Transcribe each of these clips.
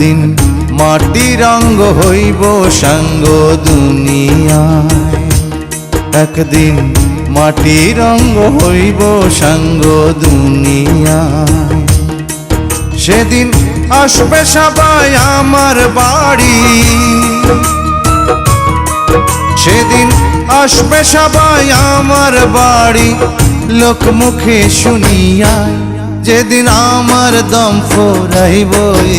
একদিন মাটির অঙ্গ হইব সাঙ্গ দুনিয়ায়, একদিন মাটির অঙ্গ হইব সাঙ্গ দুনিয়ায়। সেদিন আসবে সবাই আমার বাড়ি, সেদিন আসবে সবাই আমার বাড়ি, লোকমুখে শুনিয়ায় যেদিন আমার দম ফুরাইব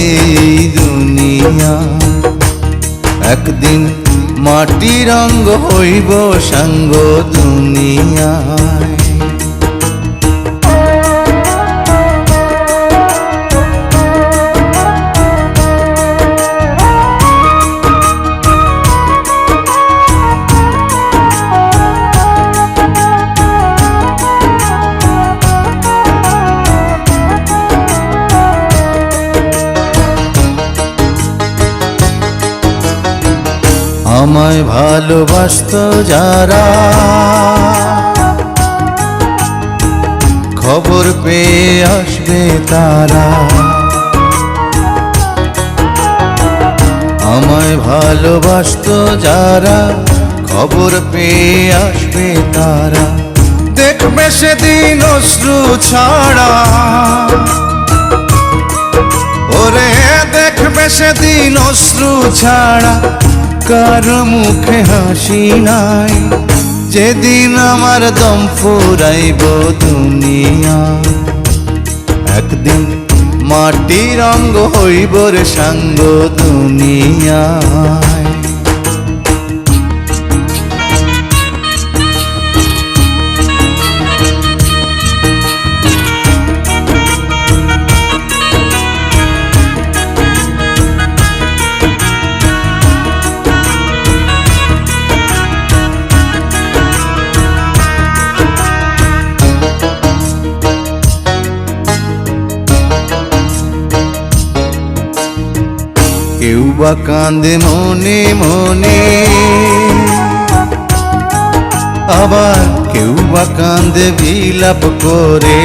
এই দুনিয়া। একদিন মাটির অঙ্গ হইব সাঙ্গ দুনিয়ায়। আমায় ভালোবাসতো যারা, খবর পেয়ে আসবে তারা। আমায় ভালোবাসতো যারা, খবর পেয়ে আসবে তারা। দেখবে সেদিন অশ্রু ছাড়া, ওরে দেখবে সেদিন অশ্রু ছাড়া, কারো মুখে হাসি নাই। যেদিন আমার দম ফুরাইব দুনিয়া, একদিন মাটির অঙ্গ হইব রে সাঙ্গ দুনিয়ায়। কেউ বা কান্দে মনে মনে, আবার কেউ বা কান্দে বিলাপ করে।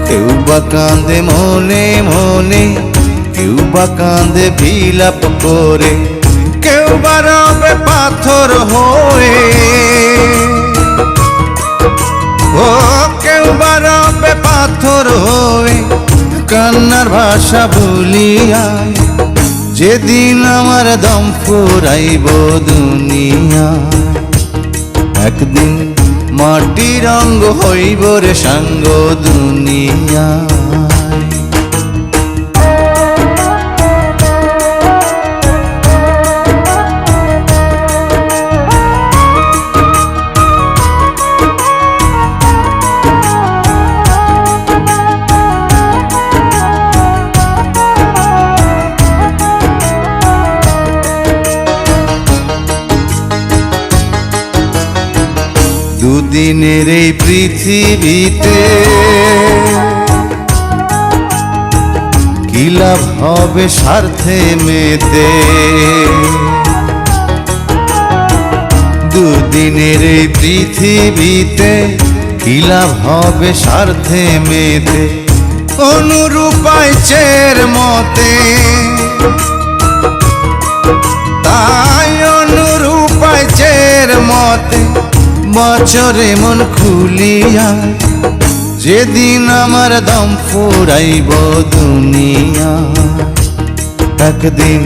কেউ বা কান্দে মনে মনে, কেউ বা কান্দে বিলাপ করে। কেউ বা রবে পাথর হয়ে, ও কেউ বা রবে পাথর হয়ে, কান্নার ভাষা ভুলিয়ায় যেদিন আমার দম ফুরাইব দুনিয়ায়। একদিন মাটির অঙ্গ হইব রে সাঙ্গ দুনিয়ায়। দুদিনের এই পৃথিবীতে কি লাভ হবে স্বার্থে মেতে। দুদিনের এই পৃথিবীতে কি লাভ হবে স্বার্থে মেতে। অনুরূপায় চের মতে, তাই অনুরূপায় চের মতে বছরে মন খুলিয়ায় যেদিন আমার দম ফুরাইব দুনিয়া। একদিন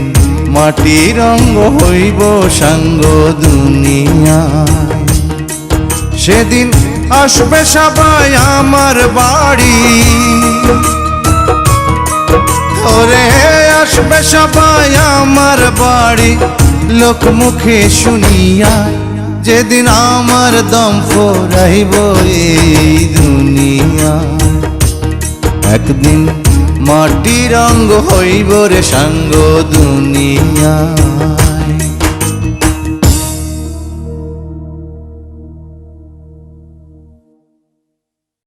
মাটির অঙ্গ হইব সাঙ্গ দুনিয়ায়। সেদিন আসবে সবাই আমার বাড়ি, ওরে আসবে সবাই আমার বাড়ি, লোকমুখে শুনিয়ায় যেদিন আমার দম ফুরাইব এই দুনিয়া। একদিন মাটির অঙ্গ হইব রে সাঙ্গ দুনিয়া।